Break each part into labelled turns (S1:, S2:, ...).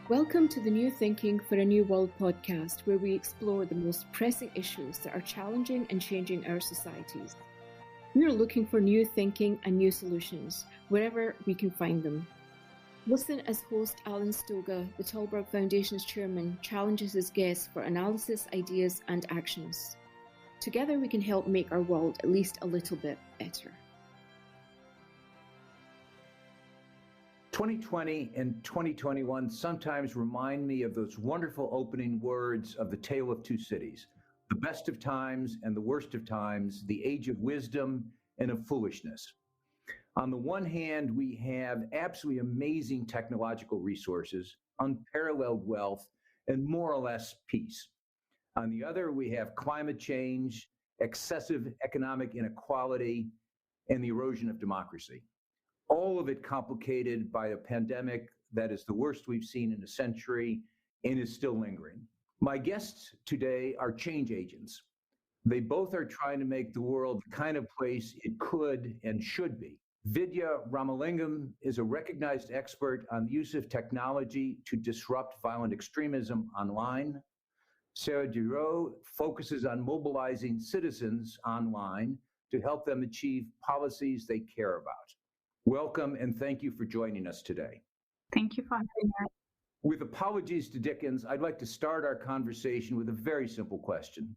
S1: Welcome to the New Thinking for a New World podcast, where we explore the most pressing issues that are challenging and changing our societies. We are looking for new thinking and new solutions, wherever we can find them. Listen as host Alan Stoga, the Tallberg Foundation's chairman, challenges his guests for analysis, ideas, and actions. Together we can help make our world at least a little bit better.
S2: 2020 and 2021 sometimes remind me of those wonderful opening words of The Tale of Two Cities, the best of times and the worst of times, the age of wisdom and of foolishness. On the one hand, we have absolutely amazing technological resources, unparalleled wealth, and more or less peace. On the other, we have climate change, excessive economic inequality, and the erosion of democracy. All of it complicated by a pandemic that is the worst we've seen in a century and is still lingering. My guests today are change agents. They both are trying to make the world the kind of place it could and should be. Vidhya Ramalingam is a recognized expert on the use of technology to disrupt violent extremism online. Sarah Durieux focuses on mobilizing citizens online to help them achieve policies they care about. Welcome and thank you for joining us today.
S3: Thank you for having me.
S2: With apologies to Dickens, I'd like to start our conversation with a very simple question.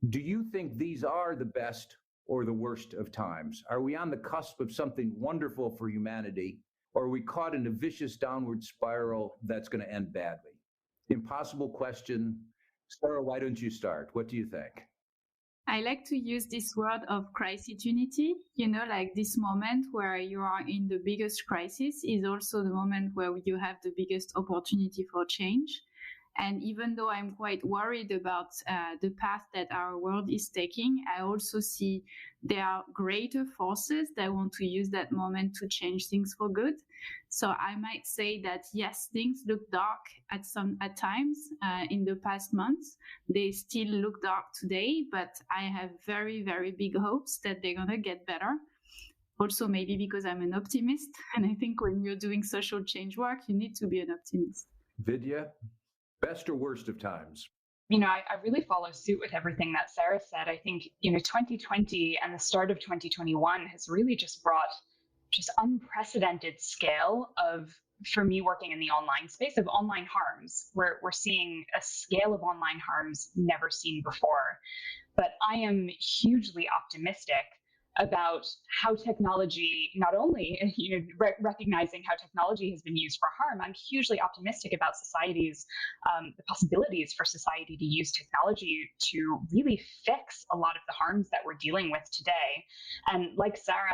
S2: Do you think these are the best or the worst of times? Are we on the cusp of something wonderful for humanity, or are we caught in a vicious downward spiral that's going to end badly? Impossible question. Sarah, why don't you start? What do you think?
S3: I like to use this word of crisitunity, like this moment where you are in the biggest crisis is also the moment where you have the biggest opportunity for change. And even though I'm quite worried about the path that our world is taking, I also see there are greater forces that want to use that moment to change things for good. So I might say that, yes, things look dark at times in the past months. They still look dark today, but I have very, very big hopes that they're going to get better. Also, maybe because I'm an optimist. And I think when you're doing social change work, you need to be an optimist.
S2: Vidhya? Best or worst of times?
S4: I really follow suit with everything that Sarah said. I think, 2020 and the start of 2021 has really just brought just unprecedented scale of, for me working in the online space, of online harms. We're seeing a scale of online harms never seen before. But I am hugely optimistic about how technology, not only recognizing how technology has been used for harm, I'm hugely optimistic about society's, the possibilities for society to use technology to really fix a lot of the harms that we're dealing with today. And like Sarah,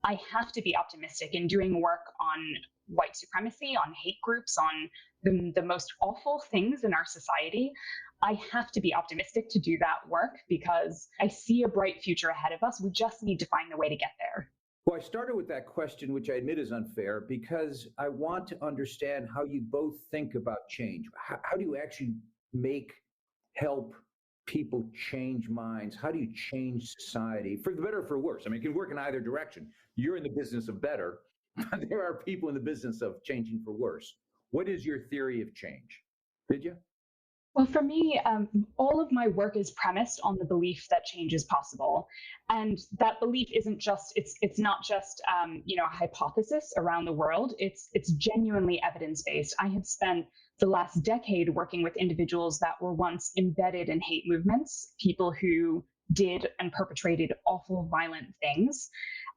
S4: I have to be optimistic in doing work on white supremacy, on hate groups, on the most awful things in our society. I have to be optimistic to do that work because I see a bright future ahead of us. We just need to find the way to get there.
S2: Well, I started with that question, which I admit is unfair, because I want to understand how you both think about change. How do you actually help people change minds? How do you change society for the better or for worse? I mean, it can work in either direction. You're in the business of better. There are people in the business of changing for worse. What is your theory of change? Vidhya?
S4: Well, for me, all of my work is premised on the belief that change is possible. And that belief isn't just, it's not just, a hypothesis around the world. It's genuinely evidence-based. I have spent the last decade working with individuals that were once embedded in hate movements, people who did and perpetrated awful, violent things.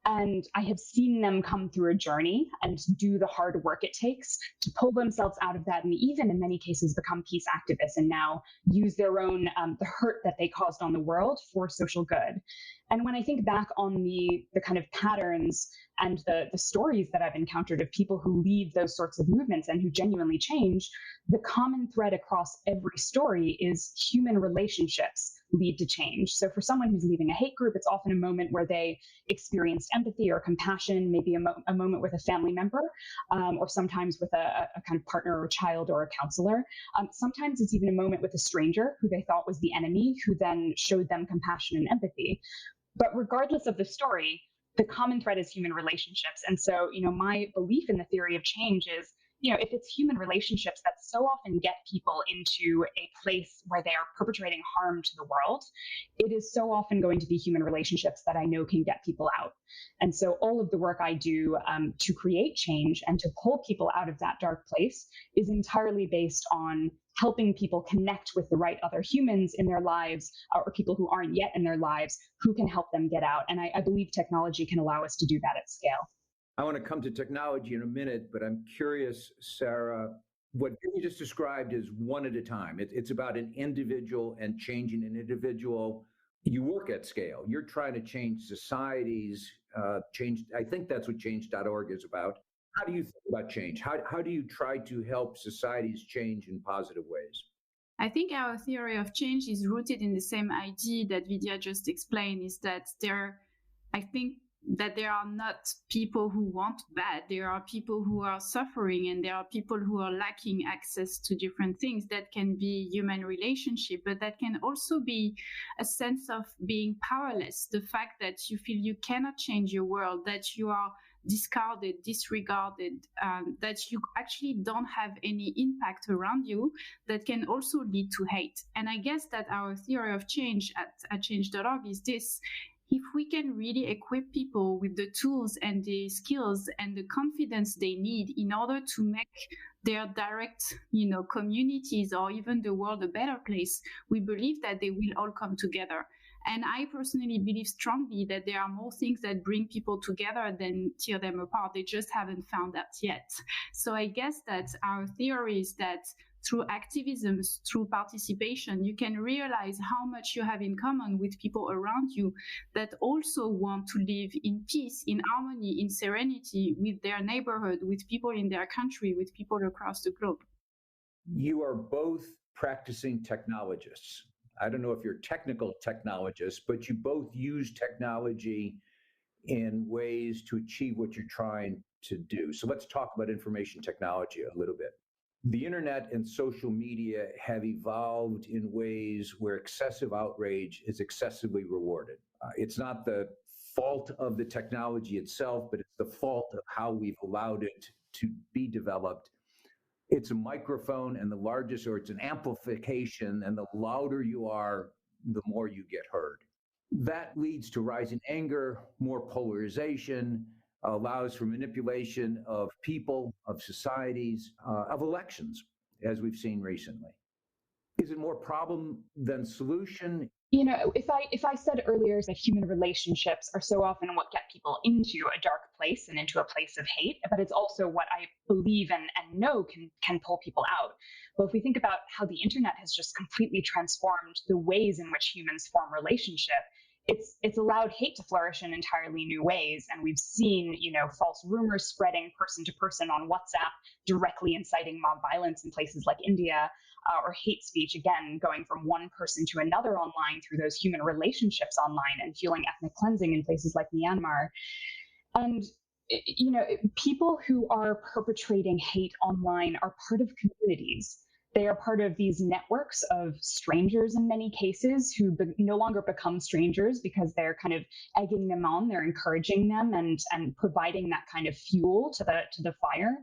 S4: And I have seen them come through a journey and do the hard work it takes to pull themselves out of that, and even in many cases become peace activists and now use their own, the hurt that they caused on the world for social good. And when I think back on the kind of patterns and the stories that I've encountered of people who lead those sorts of movements and who genuinely change, the common thread across every story is human relationships lead to change. So for someone who's leaving a hate group, it's often a moment where they experienced empathy or compassion, maybe a moment with a family member, or sometimes with a kind of partner or a child or a counselor. Sometimes it's even a moment with a stranger who they thought was the enemy, who then showed them compassion and empathy. But regardless of the story, the common thread is human relationships. And so, my belief in the theory of change is if it's human relationships that so often get people into a place where they are perpetrating harm to the world, it is so often going to be human relationships that I know can get people out. And so all of the work I do to create change and to pull people out of that dark place is entirely based on helping people connect with the right other humans in their lives, or people who aren't yet in their lives who can help them get out. And I believe technology can allow us to do that at scale.
S2: I want to come to technology in a minute, but I'm curious, Sarah, what you just described is one at a time. It's about an individual and changing an individual. You work at scale. You're trying to change societies, I think that's what change.org is about. How do you think about change? How do you try to help societies change in positive ways?
S3: I think our theory of change is rooted in the same idea that Vidhya just explained, is that there are not people who want bad. There are people who are suffering, and there are people who are lacking access to different things. That can be human relationship, but that can also be a sense of being powerless. The fact that you feel you cannot change your world, that you are discarded, disregarded, that you actually don't have any impact around you, that can also lead to hate. And I guess that our theory of change at change.org is this: if we can really equip people with the tools and the skills and the confidence they need in order to make their direct, communities or even the world a better place, we believe that they will all come together. And I personally believe strongly that there are more things that bring people together than tear them apart. They just haven't found that yet. So I guess that our theory is that through activism, through participation, you can realize how much you have in common with people around you that also want to live in peace, in harmony, in serenity with their neighborhood, with people in their country, with people across the globe.
S2: You are both practicing technologists. I don't know if you're technical technologists, but you both use technology in ways to achieve what you're trying to do. So let's talk about information technology a little bit. The internet and social media have evolved in ways where excessive outrage is excessively rewarded. It's not the fault of the technology itself, but it's the fault of how we've allowed it to be developed. It's a microphone, and it's an amplification, and the louder you are, the more you get heard. That leads to rising anger, more polarization, allows for manipulation of people, of societies, of elections, as we've seen recently. Is it more problem than solution?
S4: If I said earlier that human relationships are so often what get people into a dark place and into a place of hate, but it's also what I believe and know can pull people out. Well, if we think about how the internet has just completely transformed the ways in which humans form relationship, it's allowed hate to flourish in entirely new ways. And we've seen, false rumors spreading person to person on WhatsApp, directly inciting mob violence in places like India, or hate speech, again, going from one person to another online through those human relationships online, and fueling ethnic cleansing in places like Myanmar. And, people who are perpetrating hate online are part of communities. They are part of these networks of strangers in many cases who no longer become strangers because they're kind of egging them on, they're encouraging them and providing that kind of fuel to the fire.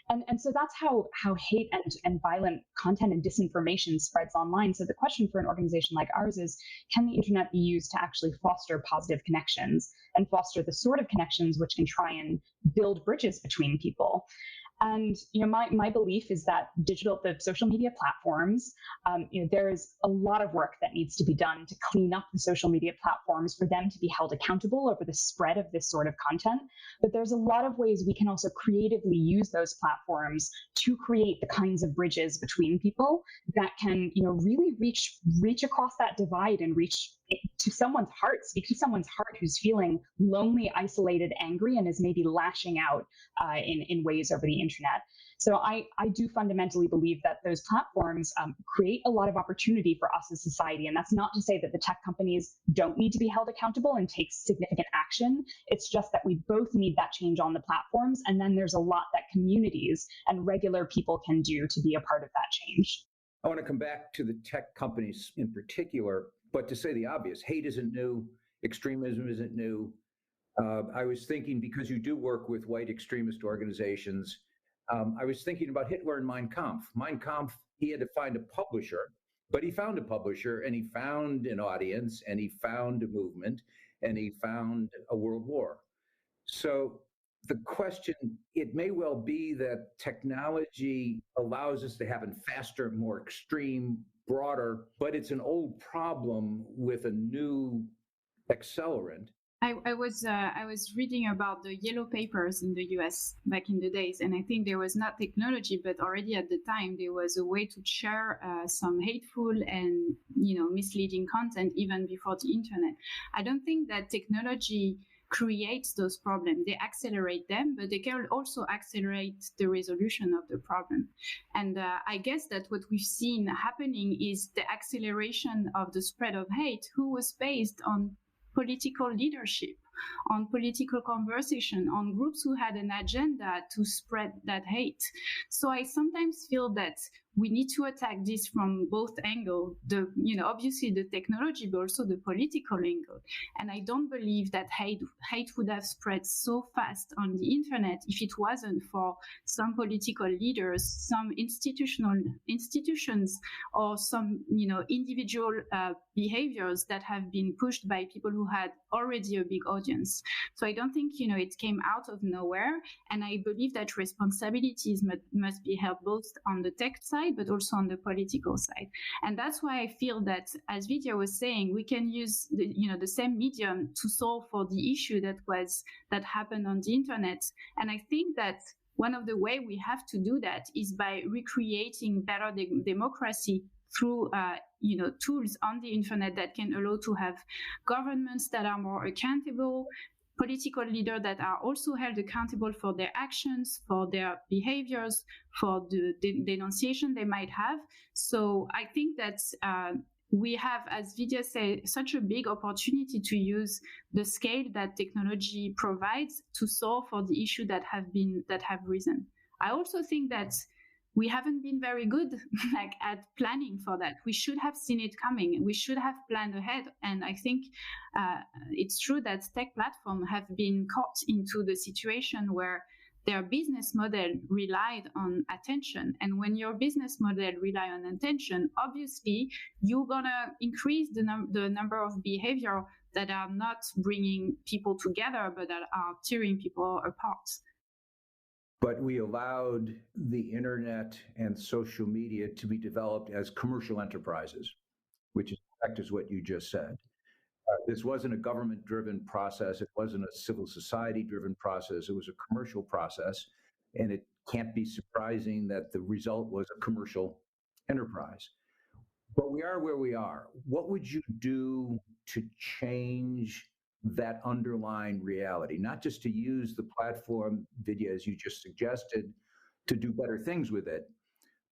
S4: And so that's how hate and violent content and disinformation spreads online. So the question for an organization like ours is, can the internet be used to actually foster positive connections and foster the sort of connections which can try and build bridges between people? And my belief is that the social media platforms, there is a lot of work that needs to be done to clean up the social media platforms for them to be held accountable over the spread of this sort of content. But there's a lot of ways we can also creatively use those platforms to create the kinds of bridges between people that can, really reach across that divide and reach to someone's heart, speak to someone's heart who's feeling lonely, isolated, angry, and is maybe lashing out in ways over the internet. So I do fundamentally believe that those platforms create a lot of opportunity for us as society. And that's not to say that the tech companies don't need to be held accountable and take significant action. It's just that we both need that change on the platforms. And then there's a lot that communities and regular people can do to be a part of that change.
S2: I want to come back to the tech companies in particular, but to say the obvious, hate isn't new, extremism isn't new. I was thinking, because you do work with white extremist organizations, I was thinking about Hitler and Mein Kampf. Mein Kampf, he had to find a publisher, but he found a publisher and he found an audience and he found a movement and he found a world war. So the question, it may well be that technology allows us to happen faster, more extreme, broader, but it's an old problem with a new accelerant.
S3: I was reading about the yellow papers in the US back in the days, and I think there was not technology, but already at the time there was a way to share some hateful and misleading content even before the internet. I don't think that technology creates those problems. They accelerate them, but they can also accelerate the resolution of the problem. And I guess that what we've seen happening is the acceleration of the spread of hate, who was based on political leadership, on political conversation, on groups who had an agenda to spread that hate. So I sometimes feel that we need to attack this from both angles, obviously the technology, but also the political angle. And I don't believe that hate would have spread so fast on the internet if it wasn't for some political leaders, some institutions, or some, individual behaviors that have been pushed by people who had already a big audience. So I don't think, it came out of nowhere. And I believe that responsibilities must be held both on the tech side, but also on the political side. And that's why I feel that, as Vidhya was saying, we can use the same medium to solve for the issue that happened on the internet. And I think that one of the ways we have to do that is by recreating better democracy through tools on the internet that can allow to have governments that are more accountable, political leaders that are also held accountable for their actions, for their behaviors, for the denunciation they might have. So I think that we have, as Vidhya said, such a big opportunity to use the scale that technology provides to solve for the issue that have risen. I also think that we haven't been very good at planning for that. We should have seen it coming. We should have planned ahead. And I think it's true that tech platforms have been caught into the situation where their business model relied on attention. And when your business model rely on attention, obviously you're gonna increase the number of behavior that are not bringing people together, but that are tearing people apart.
S2: But we allowed the internet and social media to be developed as commercial enterprises, which is in fact what you just said. This wasn't a government-driven process. It wasn't a civil society-driven process. It was a commercial process. And it can't be surprising that the result was a commercial enterprise. But we are where we are. What would you do to change that underlying reality? Not just to use the platform, Vidhya, as you just suggested, to do better things with it,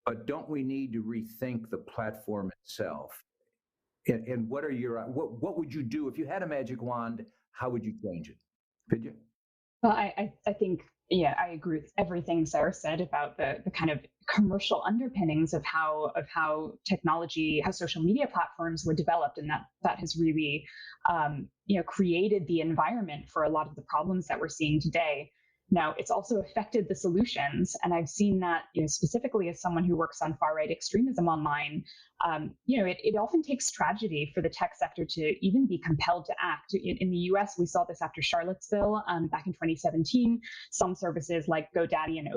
S2: but don't we need to rethink the platform itself? And what would you do if you had a magic wand? How would you change it, Vidhya?
S4: Well, I think, yeah, I agree with everything Sarah said about the kind of commercial underpinnings of how technology, how social media platforms were developed, and that has really created the environment for a lot of the problems that we're seeing today. Now, it's also affected the solutions, and I've seen that, specifically as someone who works on far-right extremism online, it often takes tragedy for the tech sector to even be compelled to act. In the US, we saw this after Charlottesville back in 2017. Some services like GoDaddy and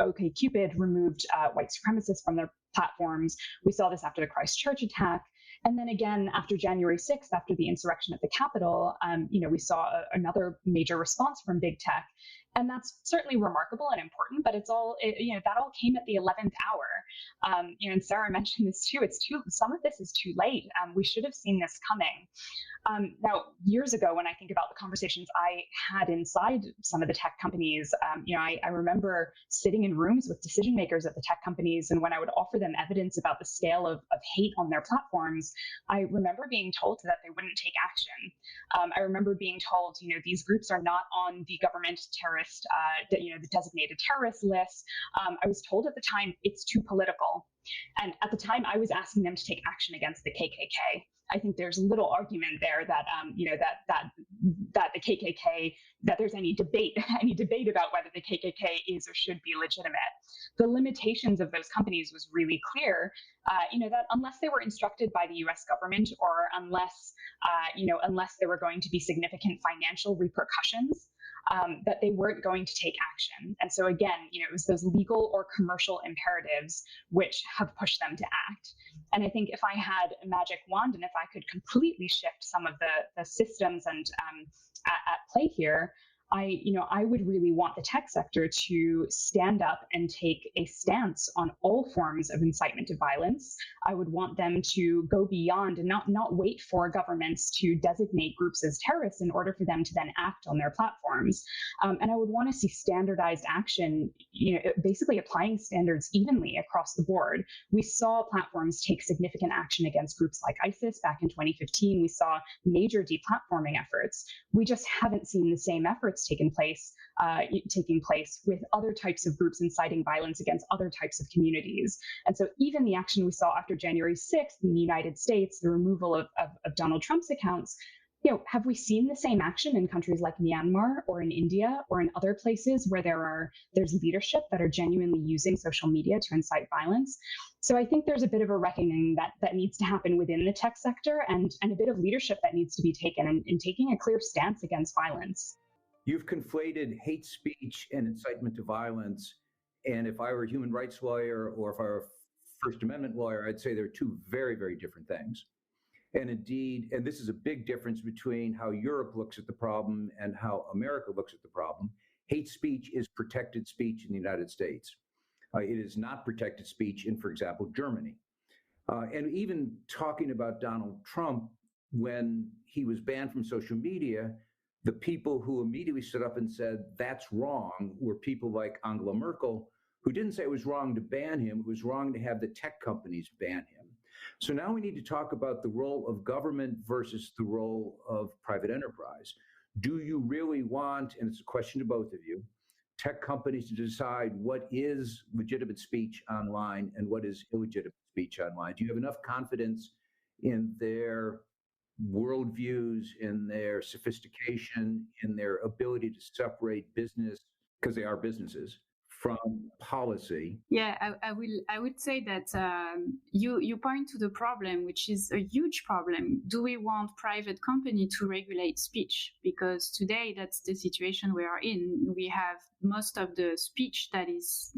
S4: OkCupid removed white supremacists from their platforms. We saw this after the Christchurch attack. And then again, after January 6th, after the insurrection at the Capitol, we saw another major response from big tech. And that's certainly remarkable and important, but that all came at the 11th hour. And Sarah mentioned this too. Some of this is too late. We should have seen this coming. Now, years ago, when I think about the conversations I had inside some of the tech companies, I remember sitting in rooms with decision makers at the tech companies, and when I would offer them evidence about the scale of hate on their platforms, I remember being told that they wouldn't take action. I remember being told, these groups are not on the government terrorist, the designated terrorist list. I was told at the time it's too political. And at the time, I was asking them to take action against the KKK. I think there's little argument there that that the KKK, that there's any debate about whether the KKK is or should be legitimate. The limitations of those companies was really clear. That unless they were instructed by the U.S. government, or unless there were going to be significant financial repercussions, that they weren't going to take action. And so again, it was those legal or commercial imperatives which have pushed them to act. And I think if I had a magic wand and if I could completely shift some of the systems and at play here, I would really want the tech sector to stand up and take a stance on all forms of incitement to violence. I would want them to go beyond and not wait for governments to designate groups as terrorists in order for them to then act on their platforms. And I would want to see standardized action, basically applying standards evenly across the board. We saw platforms take significant action against groups like ISIS back in 2015. We saw major deplatforming efforts. We just haven't seen the same efforts taking place with other types of groups inciting violence against other types of communities. And so even the action we saw after January 6th in the United States, the removal of Donald Trump's accounts, have we seen the same action in countries like Myanmar or in India or in other places where there's leadership that are genuinely using social media to incite violence? So I think there's a bit of a reckoning that needs to happen within the tech sector, and a bit of leadership that needs to be taken in taking a clear stance against violence.
S2: You've conflated hate speech and incitement to violence. And if I were a human rights lawyer, or if I were a First Amendment lawyer, I'd say they're two very, very different things. And indeed, and this is a big difference between how Europe looks at the problem and how America looks at the problem. Hate speech is protected speech in the United States. It is not protected speech in, for example, Germany. And even talking about Donald Trump, when he was banned from social media, the people who immediately stood up and said, that's wrong, were people like Angela Merkel, who didn't say it was wrong to ban him, it was wrong to have the tech companies ban him. So now we need to talk about the role of government versus the role of private enterprise. Do you really want, and it's a question to both of you, tech companies to decide what is legitimate speech online and what is illegitimate speech online? Do you have enough confidence in their worldviews, in their sophistication, in their ability to separate business, because they are businesses, from policy?
S3: Yeah, I would say that you point to the problem, which is a huge problem. Do we want private company to regulate speech? Because today that's the situation we are in. We have most of the speech that is,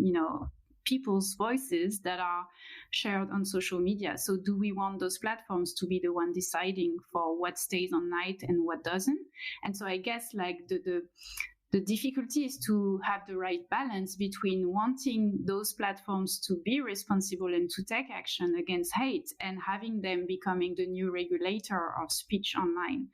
S3: people's voices that are shared on social media. So do we want those platforms to be the one deciding for what stays online and what doesn't? And so I guess like the difficulty is to have the right balance between wanting those platforms to be responsible and to take action against hate, and having them becoming the new regulator of speech online.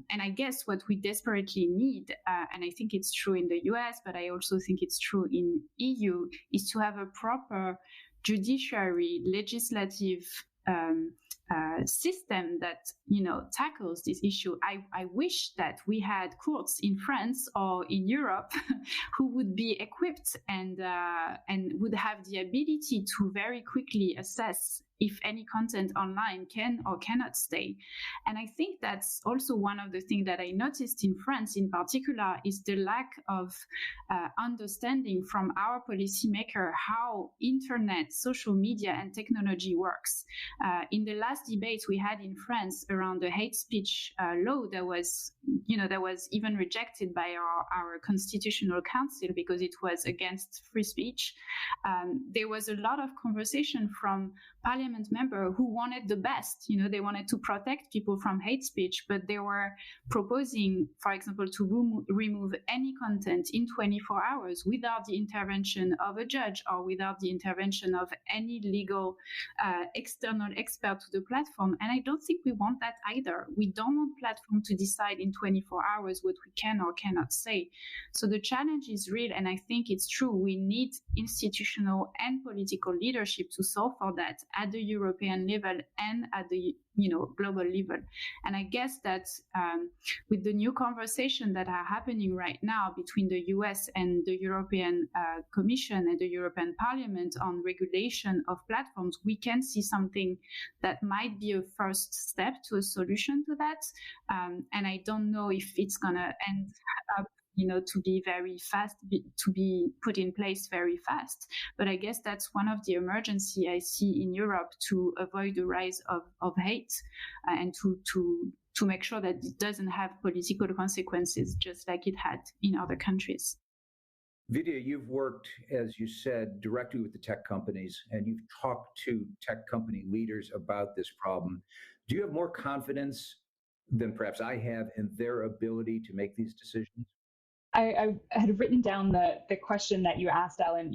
S3: And I guess what we desperately need, and I think it's true in the US, but I also think it's true in EU, is to have a proper judiciary, legislative system that tackles this issue. I wish that we had courts in France or in Europe who would be equipped and would have the ability to very quickly assess if any content online can or cannot stay. And I think that's also one of the things that I noticed in France in particular is the lack of understanding from our policymaker how internet, social media and technology works. In the last debates we had in France around the hate speech law that was even rejected by our constitutional council because it was against free speech. There was a lot of conversation from parliament member who wanted the best. They wanted to protect people from hate speech, but they were proposing, for example, to remove any content in 24 hours without the intervention of a judge or without the intervention of any legal external expert to the platform. And I don't think we want that either. We don't want platform to decide in 24 24 hours what we can or cannot say. So the challenge is real, and I think it's true. We need institutional and political leadership to solve for that at the European level and at the global level. And I guess that with the new conversation that are happening right now between the US and the European Commission and the European Parliament on regulation of platforms, we can see something that might be a first step to a solution to that. And I don't know if it's going to end up to be very fast, to be put in place very fast. But I guess that's one of the emergency I see in Europe to avoid the rise of hate and to make sure that it doesn't have political consequences, just like it had in other countries.
S2: Vidhya, you've worked, as you said, directly with the tech companies, and you've talked to tech company leaders about this problem. Do you have more confidence than perhaps I have in their ability to make these decisions?
S4: I had written down the question that you asked, Ellen.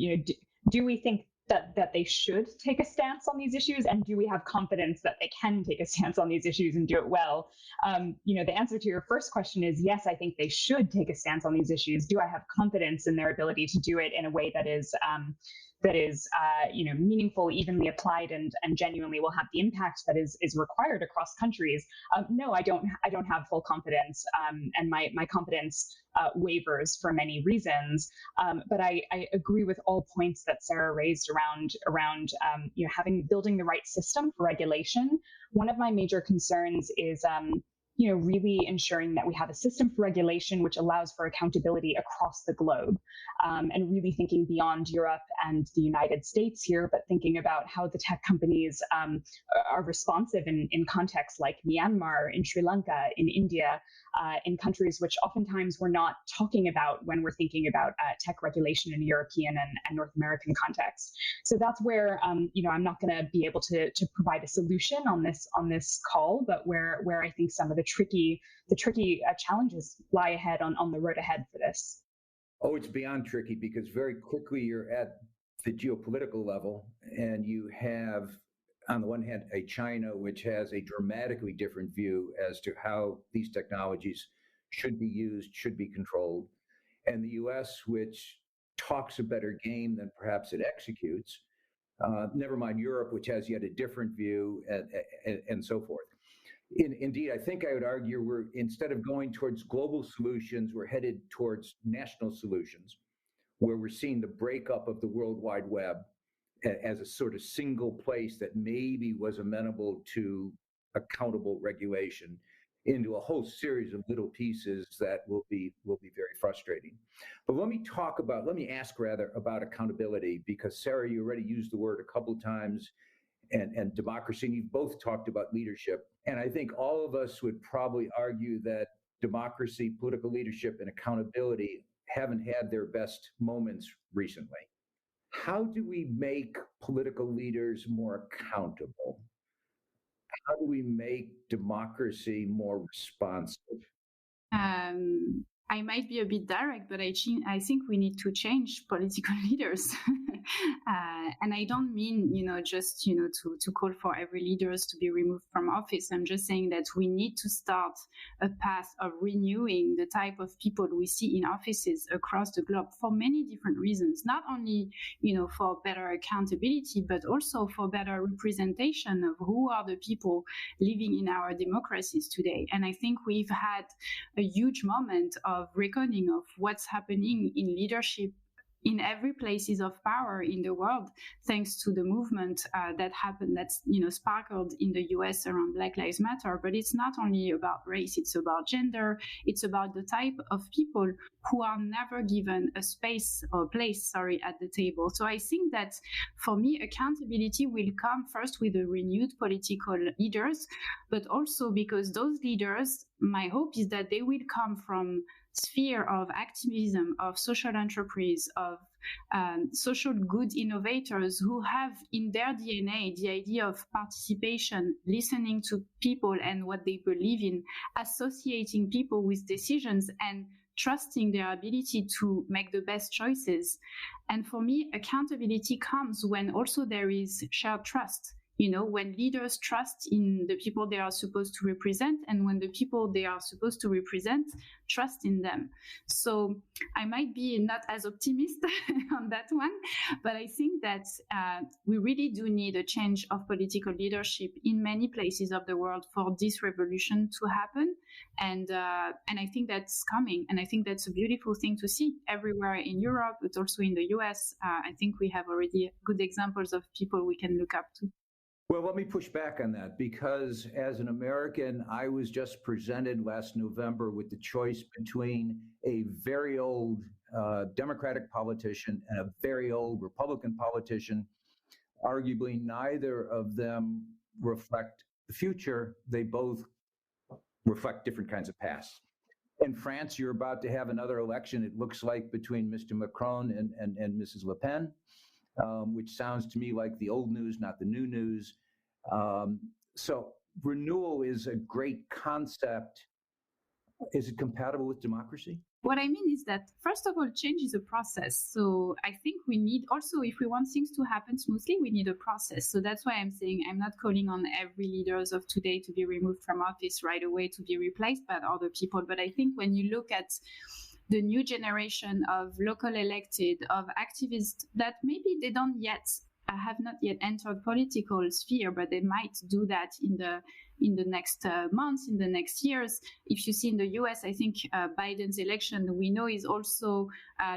S4: Do we think that they should take a stance on these issues, and do we have confidence that they can take a stance on these issues and do it well? The answer to your first question is yes. I think they should take a stance on these issues. Do I have confidence in their ability to do it in a way that is meaningful, evenly applied, and genuinely will have the impact that is required across countries? No, I don't have full confidence, and my confidence wavers for many reasons. But I agree with all points that Sarah raised around building the right system for regulation. One of my major concerns is really ensuring that we have a system for regulation which allows for accountability across the globe, and really thinking beyond Europe and the United States here, but thinking about how the tech companies are responsive in contexts like Myanmar, in Sri Lanka, in India, in countries which oftentimes we're not talking about when we're thinking about tech regulation in a European and North American context. So that's where I'm not going to be able to provide a solution on this call, but where I think some of the tricky challenges lie ahead on the road ahead for this.
S2: Oh, it's beyond tricky, because very quickly you're at the geopolitical level, and you have, on the one hand, a China which has a dramatically different view as to how these technologies should be used, should be controlled, and the US, which talks a better game than perhaps it executes. Never mind Europe, which has yet a different view, and so forth. Indeed, I think I would argue we're, instead of going towards global solutions, we're headed towards national solutions, where we're seeing the breakup of the World Wide Web as a sort of single place that maybe was amenable to accountable regulation into a whole series of little pieces that will be very frustrating. But let me ask about accountability, because Sarah, you already used the word a couple of times, and democracy, and you've both talked about leadership. And I think all of us would probably argue that democracy, political leadership, and accountability haven't had their best moments recently. How do we make political leaders more accountable? How do we make democracy more responsive?
S3: I might be a bit direct, but I think we need to change political leaders. And I don't mean, just, to call for every leaders to be removed from office. I'm just saying that we need to start a path of renewing the type of people we see in offices across the globe for many different reasons, not only, for better accountability, but also for better representation of who are the people living in our democracies today. And I think we've had a huge moment of reckoning of what's happening in leadership in every places of power in the world, thanks to the movement that's sparkled in the US around Black Lives Matter. But it's not only about race, it's about gender, it's about the type of people who are never given a space or place, at the table. So I think that for me, accountability will come first with the renewed political leaders, but also because those leaders, my hope is that they will come from sphere of activism, of social enterprise, of social good innovators who have in their DNA the idea of participation, listening to people and what they believe in, associating people with decisions, and trusting their ability to make the best choices. And for me, accountability comes when also there is shared trust. when leaders trust in the people they are supposed to represent, and when the people they are supposed to represent trust in them. So I might be not as optimistic on that one, but I think that we really do need a change of political leadership in many places of the world for this revolution to happen. And I think that's coming. And I think that's a beautiful thing to see everywhere in Europe, but also in the US. I think we have already good examples of people we can look up to.
S2: Well, let me push back on that, because as an American, I was just presented last November with the choice between a very old Democratic politician and a very old Republican politician. Arguably, neither of them reflect the future. They both reflect different kinds of pasts. In France, you're about to have another election, it looks like, between Mr. Macron and Mrs. Le Pen, which sounds to me like the old news, not the new news. So renewal is a great concept. Is it compatible with democracy?
S3: What I mean is that, first of all, change is a process. So I think we need also, if we want things to happen smoothly, we need a process. So that's why I'm saying I'm not calling on every leaders of today to be removed from office right away, to be replaced by other people. But I think when you look at the new generation of local elected, of activists that maybe they don't yet, have not yet entered political sphere, but they might do that in the next months, in the next years. If you see in the US, I think Biden's election, we know, is also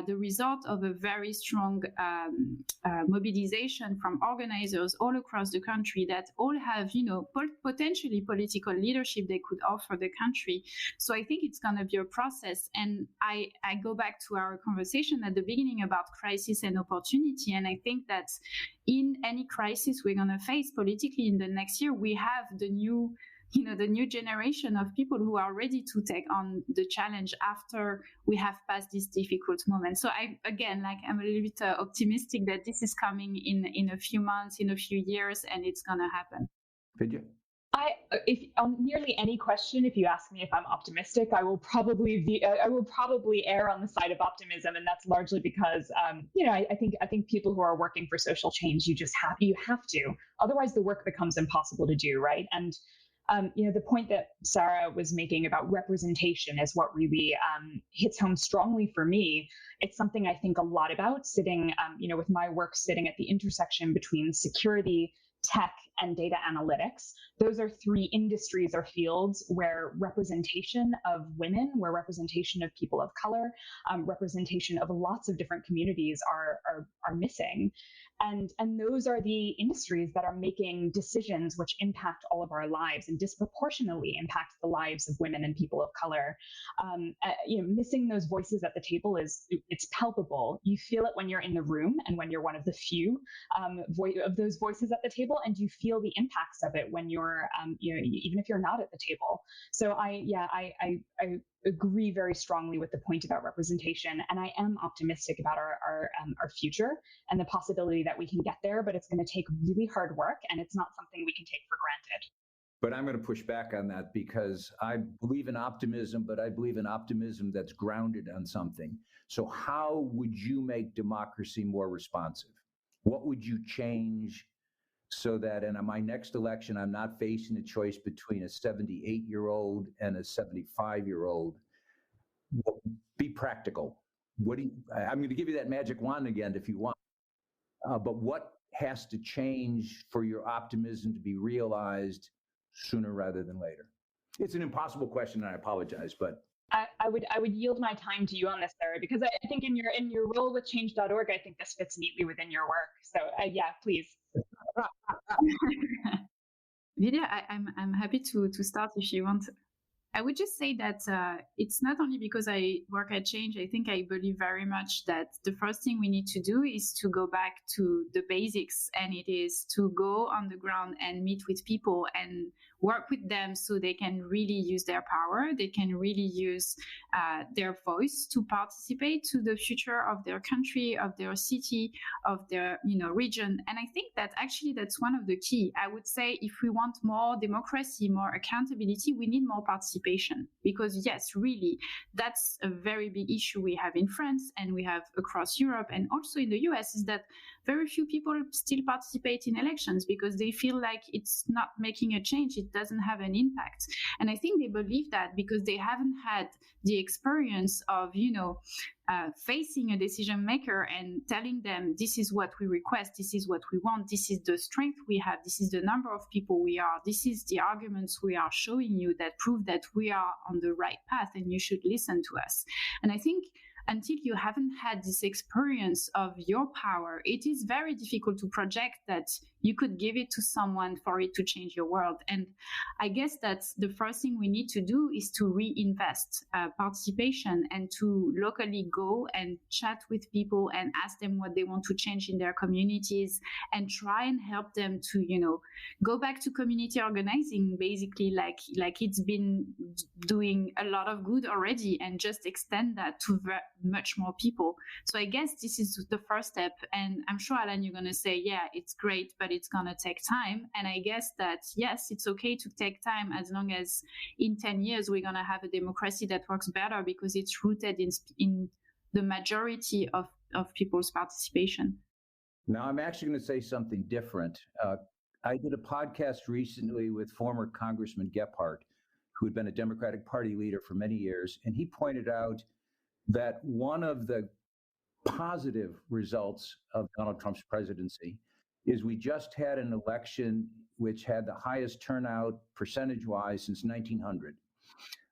S3: the result of a very strong mobilization from organizers all across the country that all have, potentially political leadership they could offer the country. So I think it's going to be a process. And I go back to our conversation at the beginning about crisis and opportunity. And I think that in any crisis we're going to face politically in the next year, we have the new generation of people who are ready to take on the challenge after we have passed this difficult moment. So I'm a little bit optimistic that this is coming in a few months, in a few years, and it's going to happen.
S2: Vidhya?
S4: If on nearly any question, if you ask me if I'm optimistic, I will probably err on the side of optimism, and that's largely because I think people who are working for social change, you have to, otherwise the work becomes impossible to do, right? And the point that Sarah was making about representation is what really hits home strongly for me. It's something I think a lot about, sitting, with my work sitting at the intersection between security, tech, and data analytics. Those are three industries or fields where representation of women, where representation of people of color, representation of lots of different communities are missing. And those are the industries that are making decisions which impact all of our lives and disproportionately impact the lives of women and people of color. Missing those voices at the table it's palpable. You feel it when you're in the room and when you're one of the few of those voices at the table, and you feel the impacts of it when you're, even if you're not at the table. So I agree very strongly with the point about representation, and I am optimistic about our future and the possibility that we can get there, but it's going to take really hard work, and it's not something we can take for granted.
S2: But I'm going to push back on that, because I believe in optimism, but I believe in optimism that's grounded on something. So how would you make democracy more responsive? What would you change so that in my next election, I'm not facing a choice between a 78-year-old and a 75-year-old? Be practical. I'm going to give you that magic wand again if you want. But what has to change for your optimism to be realized sooner rather than later? It's an impossible question, and I apologize, but
S4: I would yield my time to you on this, Sarah, because I think in your role with Change.org, I think this fits neatly within your work. So please.
S3: Vidhya, I'm happy to start if you want. I would just say that it's not only because I work at Change. I think I believe very much that the first thing we need to do is to go back to the basics, and it is to go on the ground and meet with people and work with them so they can really use their power. They can really use their voice to participate to the future of their country, of their city, of their region. And I think that actually that's one of the key. I would say if we want more democracy, more accountability, we need more participation. Because yes, really, that's a very big issue we have in France and we have across Europe and also in the US, is that very few people still participate in elections because they feel like it's not making a change. It doesn't have an impact. And I think they believe that because they haven't had the experience of, facing a decision maker and telling them, this is what we request, this is what we want, this is the strength we have, this is the number of people we are, this is the arguments we are showing you that prove that we are on the right path and you should listen to us. And I think until you haven't had this experience of your power, it is very difficult to project that you could give it to someone for it to change your world. And I guess that's the first thing we need to do, is to reinvest participation and to locally go and chat with people and ask them what they want to change in their communities and try and help them to, go back to community organizing, basically like it's been doing a lot of good already, and just extend that to much more people. So I guess this is the first step. And I'm sure, Alan, you're going to say, yeah, it's great, but it's going to take time. And I guess that, yes, it's okay to take time, as long as in 10 years we're going to have a democracy that works better because it's rooted in the majority of people's participation.
S2: Now, I'm actually going to say something different. I did a podcast recently with former Congressman Gephardt, who had been a Democratic Party leader for many years, and he pointed out that one of the positive results of Donald Trump's presidency is we just had an election which had the highest turnout percentage-wise since 1900.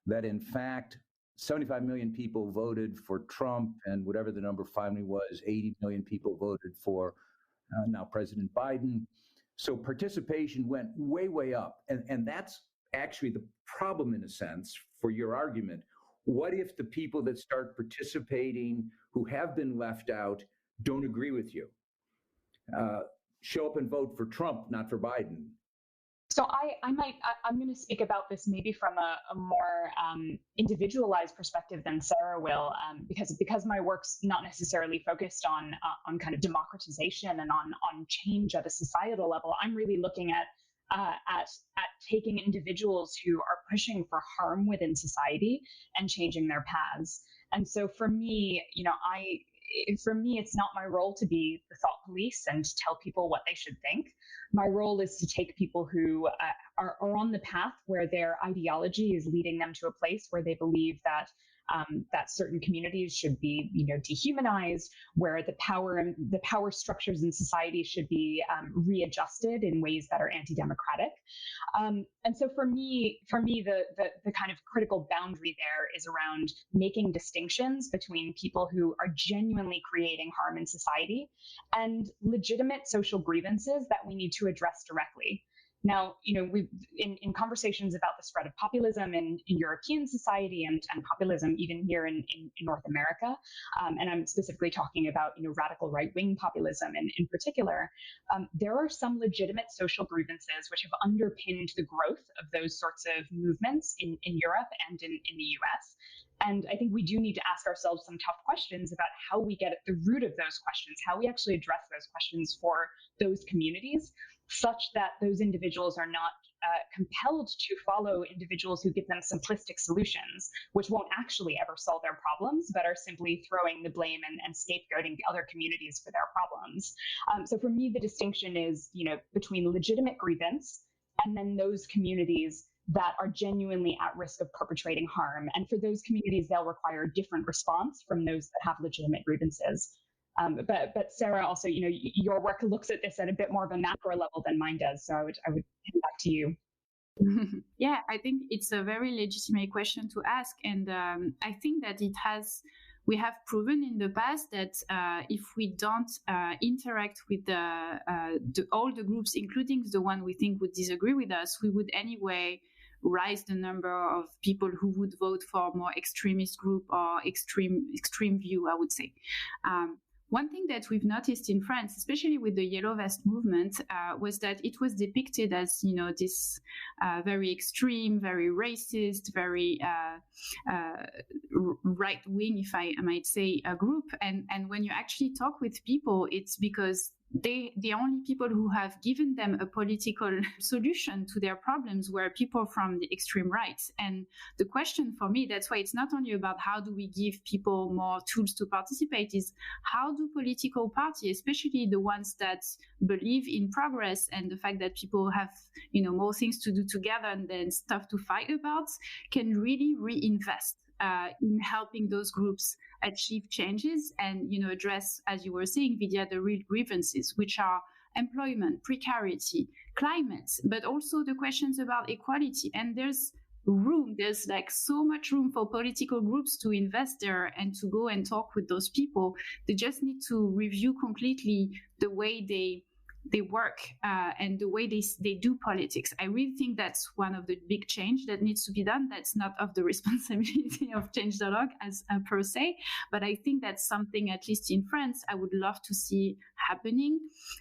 S2: That in fact, 75 million people voted for Trump, and whatever the number finally was, 80 million people voted for now President Biden. So participation went way, way up. And that's actually the problem, in a sense, for your argument. What if the people that start participating who have been left out don't agree with you? Show up and vote for Trump, not for Biden.
S4: So I'm going to speak about this maybe from a more individualized perspective than Sarah will, because my work's not necessarily focused on kind of democratization and on change at a societal level. I'm really looking at taking individuals who are pushing for harm within society and changing their paths. And so for me, it's not my role to be the thought police and tell people what they should think. My role is to take people who are on the path where their ideology is leading them to a place where they believe that certain communities should be, dehumanized, where the power structures in society should be readjusted in ways that are anti-democratic. And so for me, the kind of critical boundary there is around making distinctions between people who are genuinely creating harm in society and legitimate social grievances that we need to address directly. Now, we've in conversations about the spread of populism in European society and populism even here in North America, and I'm specifically talking about radical right-wing populism in particular, there are some legitimate social grievances which have underpinned the growth of those sorts of movements in Europe and in the US. And I think we do need to ask ourselves some tough questions about how we get at the root of those questions, how we actually address those questions for those communities, such that those individuals are not compelled to follow individuals who give them simplistic solutions, which won't actually ever solve their problems, but are simply throwing the blame and scapegoating other communities for their problems. So for me, the distinction is, between legitimate grievance and then those communities that are genuinely at risk of perpetrating harm. And for those communities, they'll require a different response from those that have legitimate grievances. But Sarah, also, your work looks at this at a bit more of a macro level than mine does. So I would hand back to you.
S3: Yeah, I think it's a very legitimate question to ask. And I think that we have proven in the past that if we don't interact with all the groups, including the one we think would disagree with us, we would anyway rise the number of people who would vote for more extremist group or extreme view, I would say. One thing that we've noticed in France, especially with the Yellow Vest movement, was that it was depicted as, this very extreme, very racist, very right-wing, if I might say, a group. And when you actually talk with people, it's because the only people who have given them a political solution to their problems were people from the extreme right. And the question for me, that's why it's not only about how do we give people more tools to participate, is how do political parties, especially the ones that believe in progress and the fact that people have, more things to do together and then stuff to fight about, can really reinvest in helping those groups achieve changes and, address, as you were saying, Vidhya, the real grievances, which are employment, precarity, climate, but also the questions about equality. And there's like so much room for political groups to invest there and to go and talk with those people. They just need to review completely the way they work and the way they do politics. I really think that's one of the big change that needs to be done. That's not of the responsibility of Change.org as per se, but I think that's something, at least in France, I would love to see happening.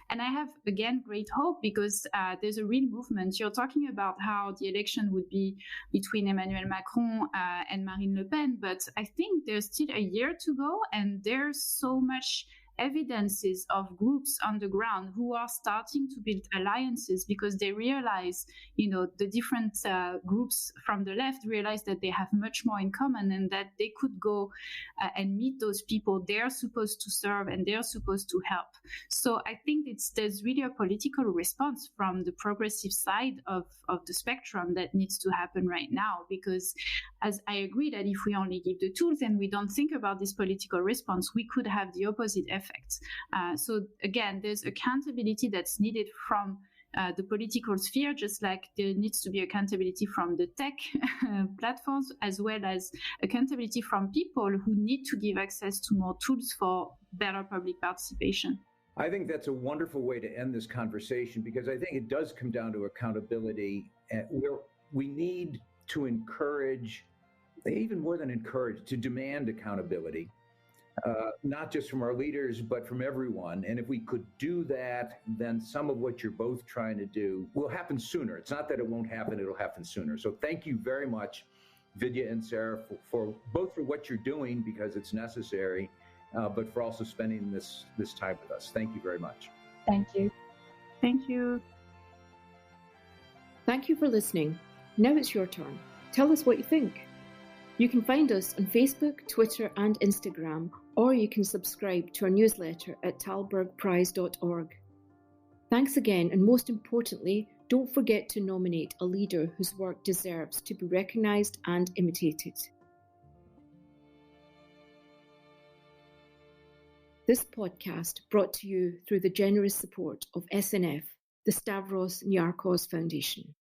S3: And I have, again, great hope because there's a real movement. You're talking about how the election would be between Emmanuel Macron and Marine Le Pen, but I think there's still a year to go, and there's so much evidences of groups on the ground who are starting to build alliances because they realize, the different groups from the left realize that they have much more in common and that they could go and meet those people they're supposed to serve and they're supposed to help. So I think there's really a political response from the progressive side of the spectrum that needs to happen right now, because as I agree that if we only give the tools and we don't think about this political response, we could have the opposite effect. So again, there's accountability that's needed from the political sphere, just like there needs to be accountability from the tech platforms, as well as accountability from people who need to give access to more tools for better public participation.
S2: I think that's a wonderful way to end this conversation, because I think it does come down to accountability. Where we need to encourage, even more than encourage, to demand accountability. Not just from our leaders, but from everyone. And if we could do that, then some of what you're both trying to do will happen sooner. It's not that it won't happen, it'll happen sooner. So thank you very much, Vidhya and Sarah, for both for what you're doing, because it's necessary, but for also spending this time with us. Thank you very much.
S4: Thank you.
S3: Thank you.
S1: Thank you for listening. Now it's your turn. Tell us what you think. You can find us on Facebook, Twitter, and Instagram, or you can subscribe to our newsletter at talbergprize.org. Thanks again, and most importantly, don't forget to nominate a leader whose work deserves to be recognised and imitated. This podcast brought to you through the generous support of SNF, the Stavros Niarchos Foundation.